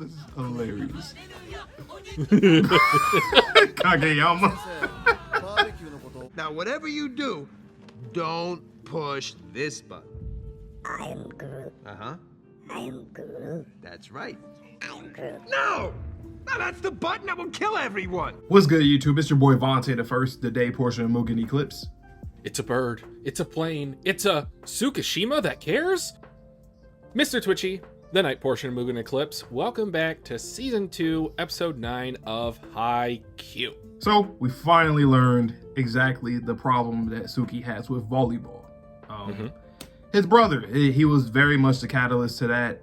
This is hilarious. Kageyama. Now, whatever you do, don't push this button. I am Groot. Uh-huh. I am Groot. That's right. I am Groot. No! No, that's the button that will kill everyone! What's good, YouTube? It's your boy Vontae, the first, the day portion of Mugen Eclipse. It's a bird. It's a plane. It's a Tsukishima that cares? Mr. Twitchy, the night portion of Mugen Eclipse. Welcome back to Season 2, Episode 9 of Haikyuu. So, we finally learned exactly the problem that Suki has with volleyball. His brother, he was very much the catalyst to that.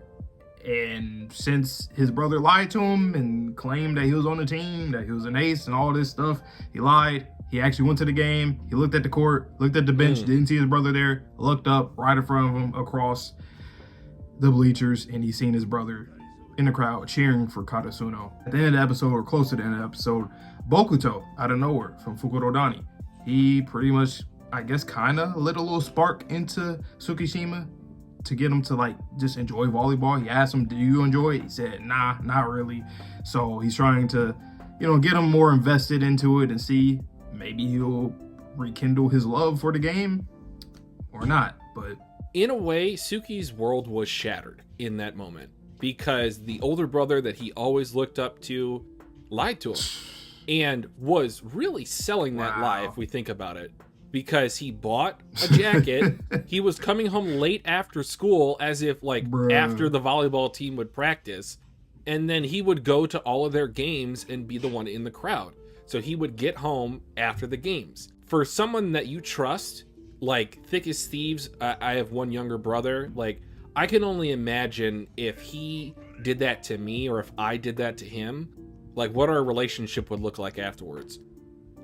And since his brother lied to him and claimed that he was on the team, that he was an ace and all this stuff, he lied. He actually went to the game. He looked at the court, looked at the bench, didn't see his brother there, looked up right in front of him across the bleachers, and he seen his brother in the crowd cheering for Karasuno. At the end of the episode, or close to the end of the episode, Bokuto, out of nowhere, from Fukurodanj, he pretty much, I guess, kind of lit a little spark into Tsukishima to get him to, like, just enjoy volleyball. He asked him, do you enjoy it? He said, nah, not really. So he's trying to, get him more invested into it and see maybe he'll rekindle his love for the game or not. But in a way, Suki's world was shattered in that moment because the older brother that he always looked up to lied to him and was really selling that lie, if we think about it, because he bought a jacket. He was coming home late after school as if, like, after the volleyball team would practice, and then he would go to all of their games and be the one in the crowd. So he would get home after the games. For someone that you trust, like thick as thieves, I have one younger brother, like, I can only imagine if he did that to me or if I did that to him, like, what our relationship would look like afterwards.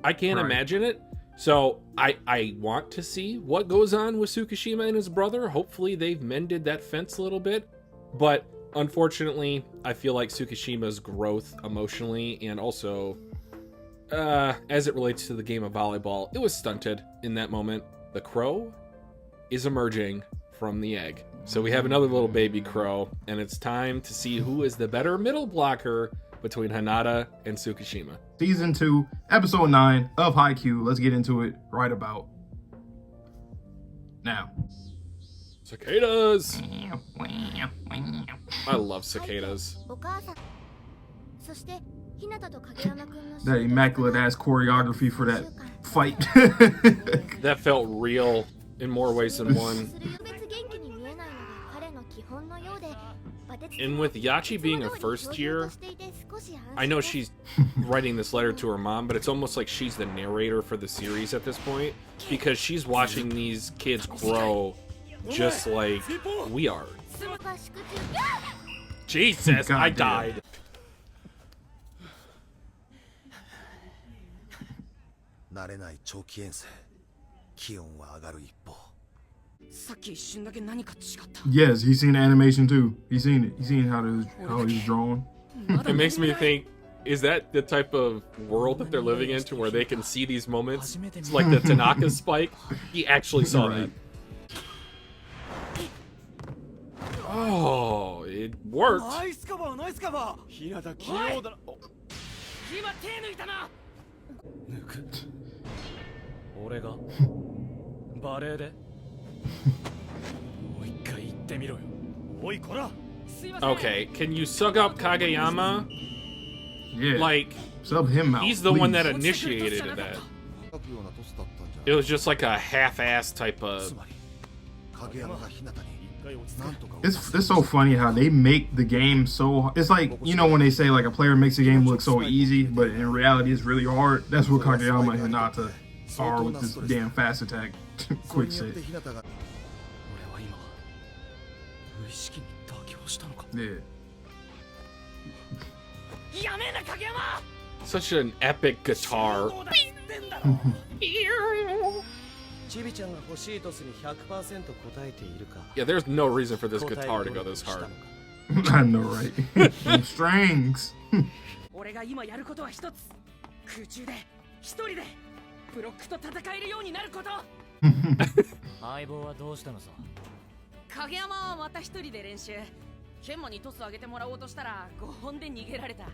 I can't imagine it. So I want to see what goes on with Tsukishima and his brother. Hopefully they've mended that fence a little bit. But unfortunately, I feel like Tsukishima's growth emotionally and also as it relates to the game of volleyball, it was stunted in that moment. The crow is emerging from the egg. So we have another little baby crow, and it's time to see who is the better middle blocker between Hinata and Tsukishima. Season 2, Episode 9 of Haikyuu. Let's get into it right about now. Cicadas! I love cicadas. That immaculate ass choreography for that fight. That felt real in more ways than one. And with Yachi being a first year, I know she's writing this letter to her mom, but it's almost like she's the narrator for the series at this point, because she's watching these kids grow just like we are. Jesus, I died. Yes, he's seen the animation too. He's seen it. He's seen how he's drawn. It makes me think, is that the type of world that they're living into where they can see these moments? It's like the Tanaka spike. He actually saw that. Oh, it worked. Okay, can you sug up Kageyama? Yeah. Like, sub him out. He's the please. one that initiated that. It was just like a half-ass type of... It's so funny how they make the game so... It's like, when they say, like, a player makes a game look so easy, but in reality it's really hard. That's what Kageyama and Hinata are with this damn fast attack. Quick set. Yeah. Such an epic guitar. Yeah, there's no reason for this guitar to go this hard. I know, right? Strings. 研磨にトス上げてもらおうとしたら5本で逃げられた。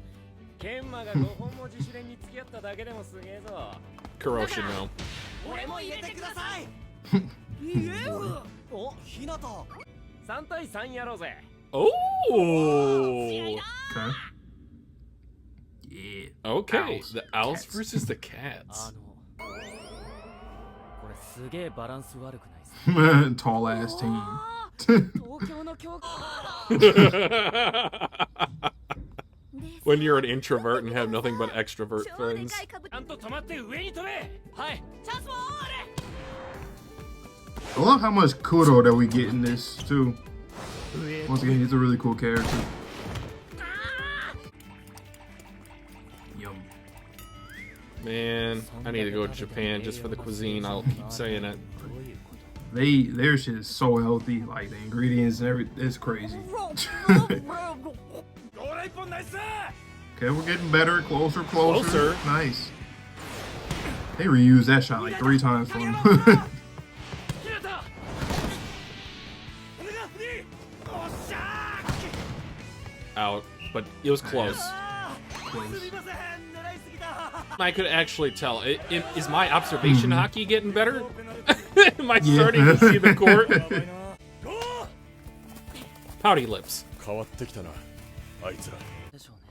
研磨が5本も自主練に付き合っただけでもすげえぞ。 Kuroo should know. 俺も入れてください。お、ひなた。3対3やろうぜ。 Oh. Okay. Yeah. Okay. Owls. The owls Cats. versus the cats. これすげえバランス悪くないっす。 Tall ass team. 東京の教科。 When you're an introvert and have nothing but extrovert 超で friends. かい株。ちゃんと止まって上に飛べ。はい。チャンスもあれ。 I love how much Kuroo that we get in this too. Once again, he's a really cool character. Yum. Man, I need to go to Japan just for the cuisine. I'll keep saying it. Their shit is so healthy. Like the ingredients and everything, it's crazy. Okay, we're getting better, closer. Closer. Nice. They reused that shot like 3 times for him. Out, but it was close. I could actually tell. Is my observation hockey getting better? Am I starting to see the court? Pouty lips. 変わってきたな、あいつら。でしょうね。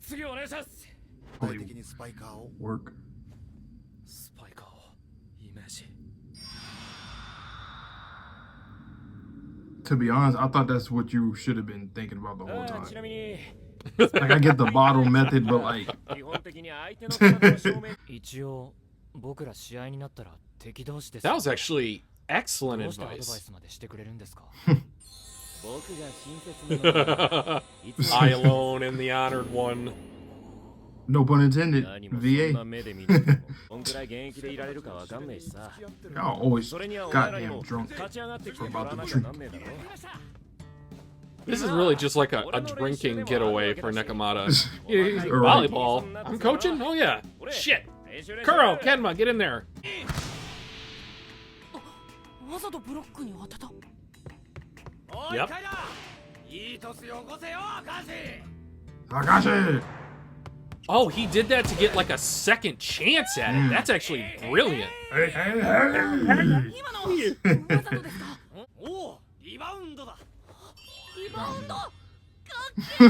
次お願いします。 Holy 的にスパイカーを。 work. スパイカーをイメージ。 To be honest, I thought that's what you should have been thinking about the whole ち time. なみに Like I get the bottle method, but like 基本的に相手の体の正面。一応僕ら試合になったら敵同士です。 That was actually excellent どうしてアドバイ advice. スまでしてくれるんですか。僕が親切なの。 I alone am the honored one. no pun intended. 何もそん VA. な目で見てもどんくらい現役でいられるかわかんないしさ。 Y'all always それにはお前らに goddamn も drunk. 勝ち上がってきて for もら about わな the きゃ truth. なんねえだろ。 This is really just like a drinking getaway for Nekomata. Alright. Volleyball? I'm coaching? Oh yeah. Shit. Kuroo, Kenma, get in there. わざとブロックに当てた。おい Yep. カイダいいトスよこせよカジ。 Akashi! Oh, he did that to get like a second chance at it. That's actually brilliant. Hey, hey, hey! 今のわざとですか。おおリバウンドだ。リバウンド。 そ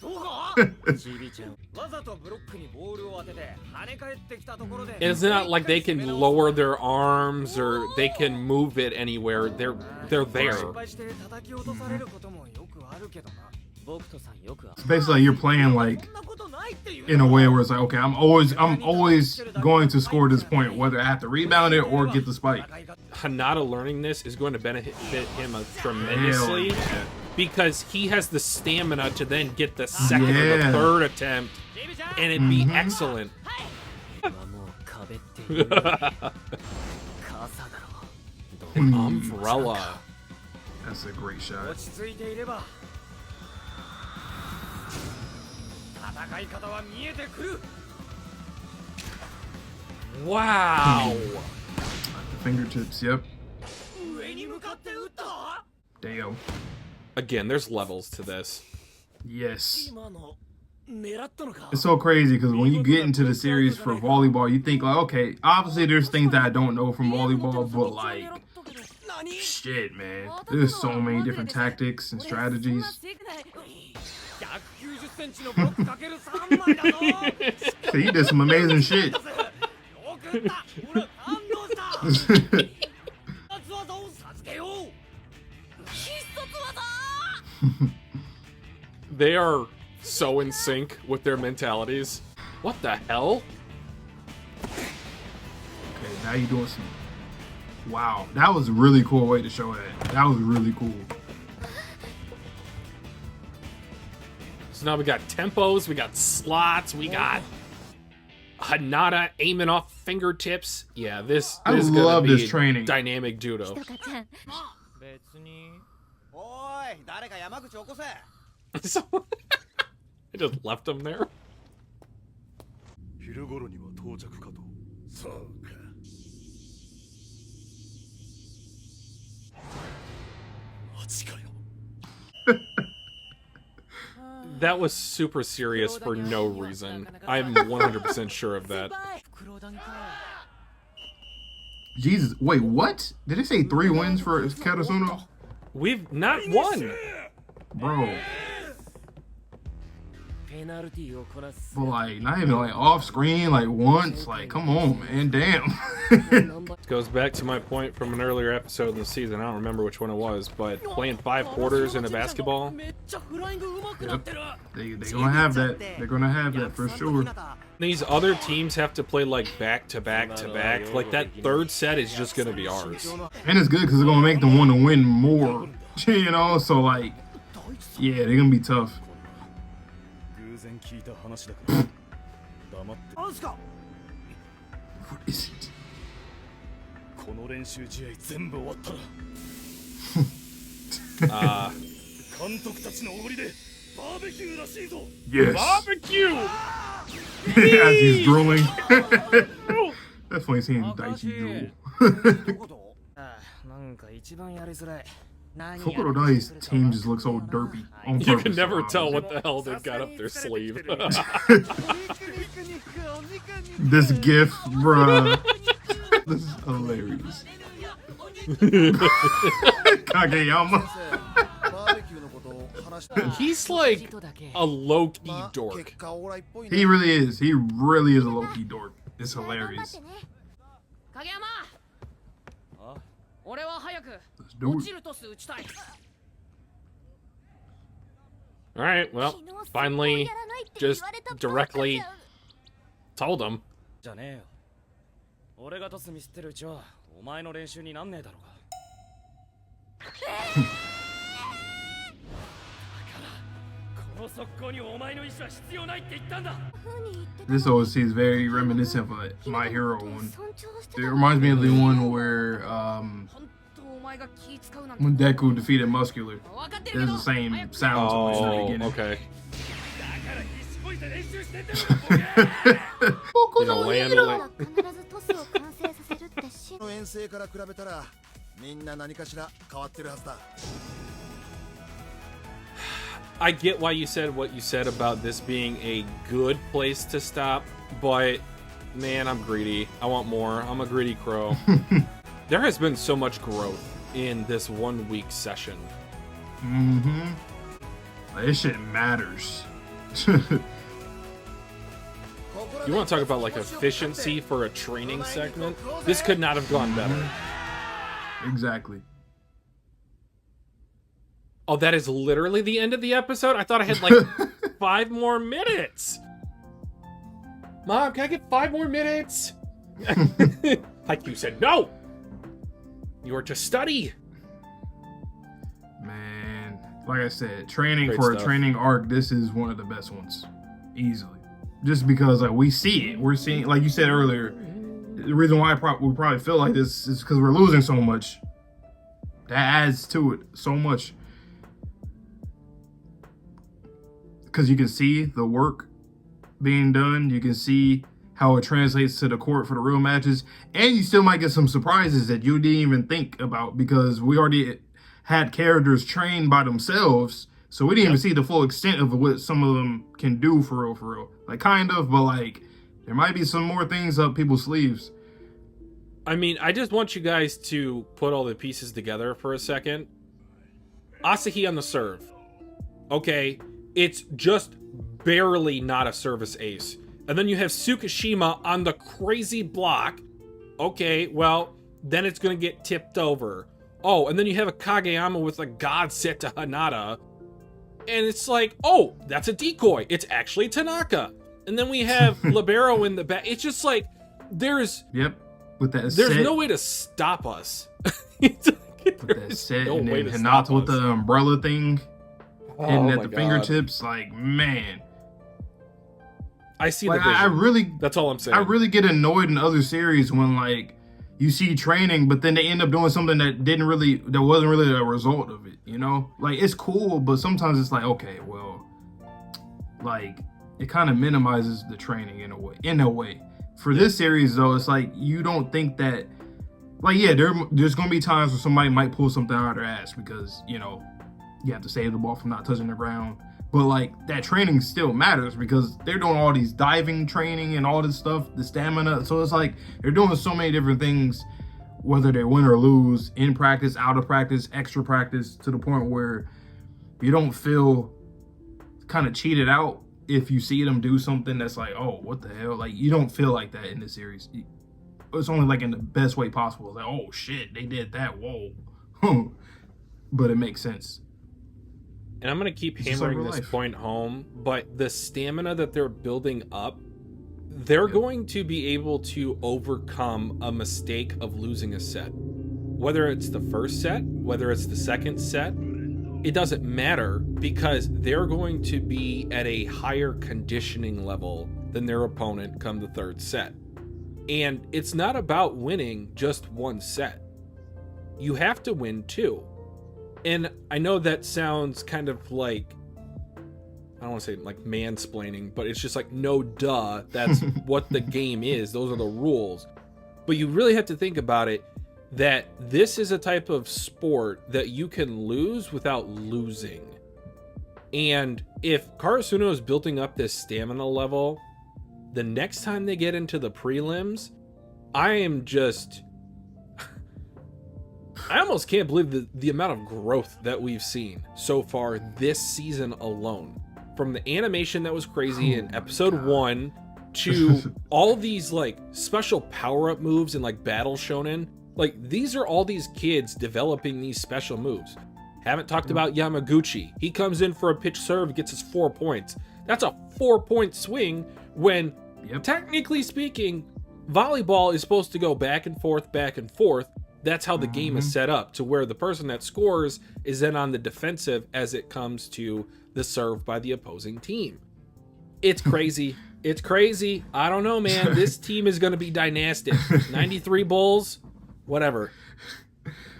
うかチビちゃんわざとブロックにボールを当てて跳ね返ってきたところで It's not like they can lower their arms or they can move it anewhere. They're 失 there. 敗して叩き落とされることもよくあるけどな。僕とさんよく It's basically you're playing like そんなことないっていう in a way where it's like, okay, I'm always going to score this point, whether I have to rebound it or get the spike. Hinata learning this is going to benefit him tremendously because he has the stamina to then get the second or the Yeah. third attempt and it'd be excellent. もう壁っていう傘だろ An umbrella. That's a great 落 shot. ち着いていれば戦い方は見えてくる Wow. Fingertips, yep. 上に向かって撃った Damn. Again, there's levels to this. Yes. 今の狙ったのか It's so crazy because when you get into the series for volleyball, you think like, okay, obviously there's things that I don't know from volleyball, but like, shit, man, there's so many different tactics and strategies. 190センチのブロックかける3枚だぞ So he did some amazing shit. よく撃ったほら反応した必殺技を授けよう They are so in sync with their mentalities. What the hell? Okay, now you're doing some. Wow, that was a really cool way to show that. That was really cool. So now we got tempos, we got slots, we got Hinata aiming off fingertips. Yeah, this I is love gonna be this training. dynamic judo. 別におい誰か山口起こせ So I just left him there. That was super serious for no reason. I'm 100% sure of that. Jesus, wait, what? Did it say 3 wins for Karasuno? We've not won. Bro. But like, not even like off screen, like once, like come on, man, damn. Goes back to my point from an earlier episode in the season. I don't remember which one it was, but playing 5 quarters in a basketball. Yep. They're gonna have that. They're gonna have that for sure. These other teams have to play like back to back to back. Like that third set is just gonna be ours. And it's good because it's gonna make them want to win more. You know, so like, yeah, they're gonna be tough. What is it? Yes. Barbecue! As he's drooling. That's funny seeing Daichi drool. Fukurodai's team just looks so derpy. On You purpose, can never honestly. tell what the hell they've got up their sleeve. This gif, bruh. This is hilarious. Kageyama. He's like a low-key dork. He really is. He really is a low-key dork. It's hilarious. Let's do it. Alright, well, finally, just directly told him. じゃねえよ。俺がトスミスってるうちはお前の練習になんねえだろうが。この速攻にお前の意志は必要ないって言ったんだ。 This OST is very reminiscent of a My Hero one. It reminds me of the one where when Deku defeated Muscular. There's the same sound to it in the Oh, beginning. okay. だから必死こいて練習してんだろ。 You know, land. の遠征から比べたらみんな何かしら変わってるはずだ。 I get why you said what you said about this being a good place to stop, but man, I'm greedy. I want more. I'm a greedy crow. There has been so much growth in this 1 week session. Mm-hmm. This shit matters. You want to talk about like efficiency for a training segment? This could not have gone better. Exactly. Oh, that is literally the end of the episode? I thought I had like 5 more minutes. Mom, can I get 5 more minutes? Haikyuu said no. You are to study. Man, like I said, training Great for stuff. a training arc, this is one of the best ones. Easily. Just because like we see it. We're seeing, like you said earlier, the reason why we probably feel like this is because we're losing so much. That adds to it so much. Because you can see the work being done. You can see how it translates to the court for the real matches. And you still might get some surprises that you didn't even think about because we already had characters trained by themselves. So we didn't even see the full extent of what some of them can do for real, for real. Like kind of, but like there might be some more things up people's sleeves. I mean, I just want you guys to put all the pieces together for a second. Asahi on the serve. Okay, it's just barely not a service ace. And then you have Tsukishima on the crazy block. Okay, well, then it's going to get tipped over. Oh, and then you have a Kageyama with a god set to Hinata. And it's like, oh, that's a decoy. It's actually Tanaka. And then we have Libero in the back. It's just like, there's with that there's set, no way to stop us. with that set, no and way then to stop Hinata with us. the umbrella thing, hitting at my the God. fingertips. Like man, I see like the vision. I really, That's all I'm saying. I really get annoyed in other series when like you see training, but then they end up doing something that wasn't really a result of it. You know, like it's cool, but sometimes it's like, okay, well, like it kind of minimizes the training in a way. For this series though, it's like you don't think that, like, yeah, there's gonna be times where somebody might pull something out of their ass because, you know, you have to save the ball from not touching the ground. But like that training still matters because they're doing all these diving training and all this stuff, the stamina. So it's like they're doing so many different things, whether they win or lose, in practice, out of practice, extra practice, to the point where you don't feel kind of cheated out if you see them do something that's like, oh, what the hell? Like, you don't feel like that in this series. It's only like in the best way possible. It's like, oh shit, they did that. Whoa. But it makes sense. And I'm going to keep hammering this point home, but the stamina that they're building up, they're going to be able to overcome a mistake of losing a set. Whether it's the first set, whether it's the second set, it doesn't matter because they're going to be at a higher conditioning level than their opponent come the third set. And it's not about winning just one set. You have to win two. And I know that sounds kind of like, I don't want to say like mansplaining, but it's just like, no duh, that's what the game is. Those are the rules. But you really have to think about it, that this is a type of sport that you can lose without losing. And if Karasuno is building up this stamina level, the next time they get into the prelims, I almost can't believe the amount of growth that we've seen so far this season alone. From the animation that was crazy in episode 1 to all these like special power-up moves and like battle shonen. Like, these are all these kids developing these special moves. Haven't talked about Yamaguchi. He comes in for a pitch serve, gets his 4 points. That's a 4-point swing when, technically speaking, volleyball is supposed to go back and forth, back and forth. That's how the game is set up, to where the person that scores is then on the defensive as it comes to the serve by the opposing team. It's crazy. It's crazy. I don't know, man. This team is going to be dynastic. 93 Bulls, whatever.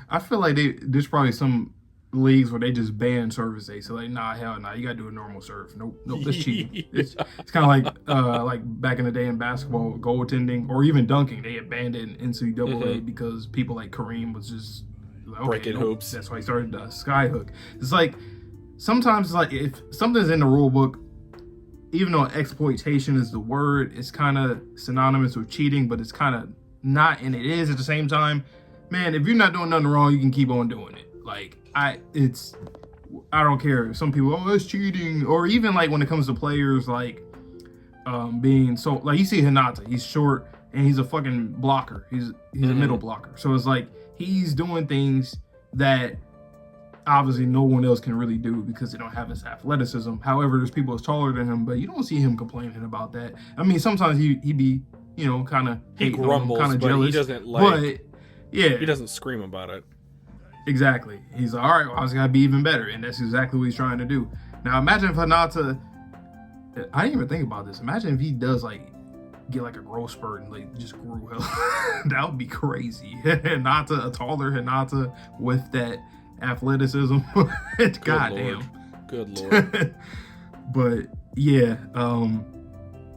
I feel like there's probably some leagues where they just ban service day. So like, nah, hell nah, you gotta do a normal serve. Nope, that's cheating. It's kind of like back in the day in basketball, goaltending or even dunking, they abandoned NCAA because people like Kareem was just like, okay, breaking hoops. That's why he started Skyhook. It's like sometimes, like, if something's in the rule book, even though exploitation is the word, it's kind of synonymous with cheating, but it's kind of not, and it is at the same time. Man, if you're not doing nothing wrong, you can keep on doing it. Like, I don't care. Some people, oh, that's cheating. Or even like when it comes to players like being so, like, you see Hinata, he's short and he's a fucking blocker. He's a middle blocker. So it's like he's doing things that obviously no one else can really do because they don't have his athleticism. However, there's people that's taller than him, but you don't see him complaining about that. I mean, sometimes he be, you know, kind of grumbles, kind of but jealous. he doesn't like. But yeah, he doesn't scream about it. Exactly. He's like, all right, well, I was gotta be even better, and that's exactly what he's trying to do. Now, imagine if Hinata, I didn't even think about this. Imagine if he does like get like a growth spurt and like just grew hell. That would be crazy. Hinata, a taller Hinata with that athleticism. Goddamn. Good lord. But yeah,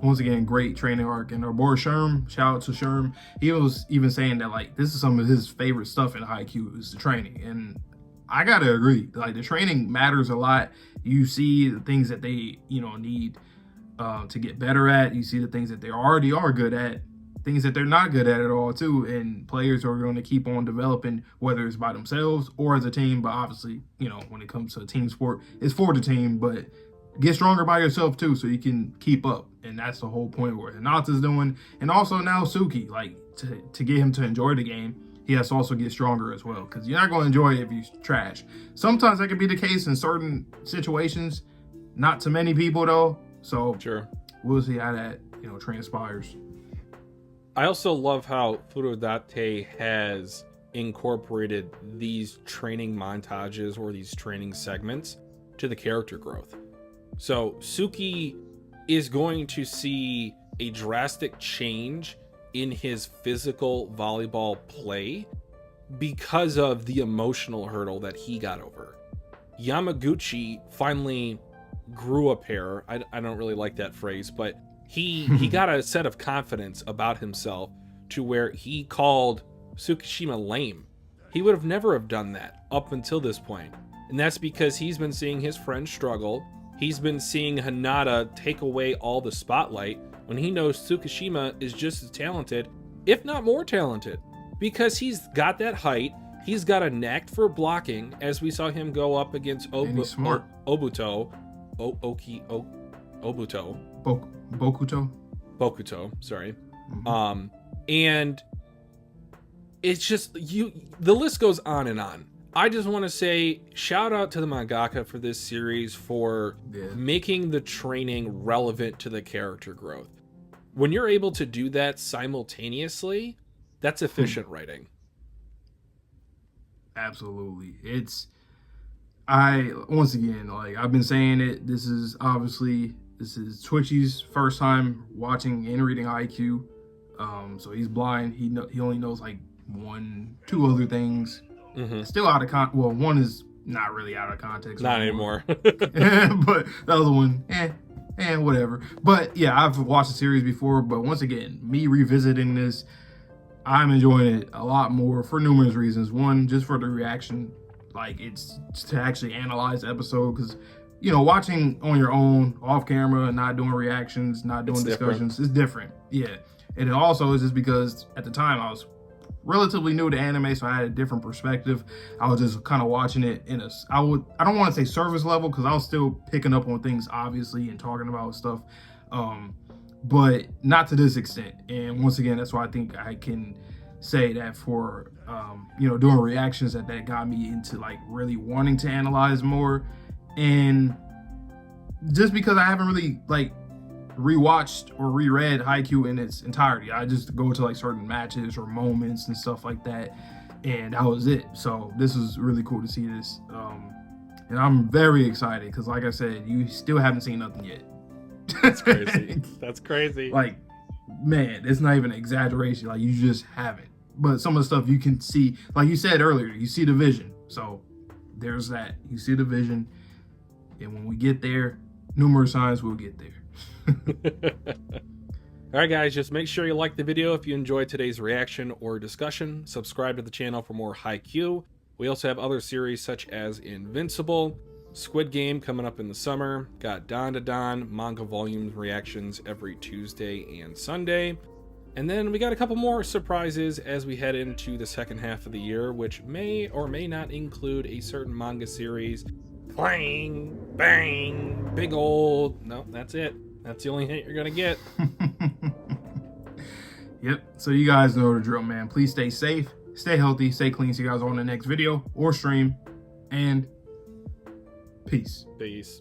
once again, great training arc. And our boy Sherm, shout out to Sherm. He was even saying that like this is some of his favorite stuff in Haikyuu is the training. And I gotta agree. Like, the training matters a lot. You see the things that they, you know, need to get better at. You see the things that they already are good at, things that they're not good at all too. And players are going to keep on developing, whether it's by themselves or as a team. But obviously, you know, when it comes to a team sport, it's for the team, but get stronger by yourself too, so you can keep up. And that's the whole point where Hinata's doing. And also now Suki, like, to get him to enjoy the game, he has to also get stronger as well, because you're not going to enjoy it if you trash. Sometimes that can be the case in certain situations, not to many people though. So sure, we'll see how that, you know, transpires. I also love how Fukurodanj has incorporated these training montages or these training segments to the character growth. So Suki is going to see a drastic change in his physical volleyball play because of the emotional hurdle that he got over. Yamaguchi finally grew a pair. I don't really like that phrase, but he got a set of confidence about himself to where he called Tsukishima lame. He would have never have done that up until this point. And that's because he's been seeing his friend struggle. He's been seeing Hinata take away all the spotlight when he knows Tsukishima is just as talented, if not more talented, because he's got that height. He's got a knack for blocking, as we saw him go up against Obuto. Bokuto, sorry. Mm-hmm. And it's just the list goes on and on. I just want to say shout out to the mangaka for this series for making the training relevant to the character growth. When you're able to do that simultaneously, that's efficient writing. Absolutely. Once again, like I've been saying it, this is Twitchy's first time watching and reading Haikyuu. So he's blind. He only knows like 1-2 other things. Mm-hmm. Still out of well, one is not really out of context. Not anymore. But the other one, whatever. But yeah, I've watched the series before, but once again, me revisiting this, I'm enjoying it a lot more for numerous reasons. One, just for the reaction, like it's to actually analyze the episode, because watching on your own off camera, not doing reactions, not doing discussions, is different. Yeah. And it also is just because at the time I was relatively new to anime, so I had a different perspective. I was just kind of watching it in I don't want to say service level, because I was still picking up on things obviously and talking about stuff, but not to this extent. And once again, that's why I think I can say that for doing reactions, that got me into like really wanting to analyze more. And just because I haven't really like rewatched or reread Haikyuu in its entirety, I just go to like certain matches or moments and stuff like that, and that was it. So this is really cool to see this, and I'm very excited because, like I said, you still haven't seen nothing yet. That's crazy. That's crazy. Like, man, it's not even an exaggeration. Like, you just haven't. But some of the stuff you can see, like you said earlier, you see the vision. So there's that. You see the vision, and when we get there, numerous times we'll get there. All right, guys, just make sure you like the video if you enjoyed today's reaction or discussion. Subscribe to the channel for more Haikyuu. We also have other series such as Invincible, Squid Game coming up in the summer, got Dandadan manga volume reactions every Tuesday and Sunday, and then we got a couple more surprises as we head into the second half of the year, which may or may not include a certain manga series. Clang, bang, big old... No, that's it. That's the only hint you're gonna get. Yep. So you guys know the drill, man. Please stay safe, stay healthy, stay clean. See you guys on the next video or stream. And peace. Peace.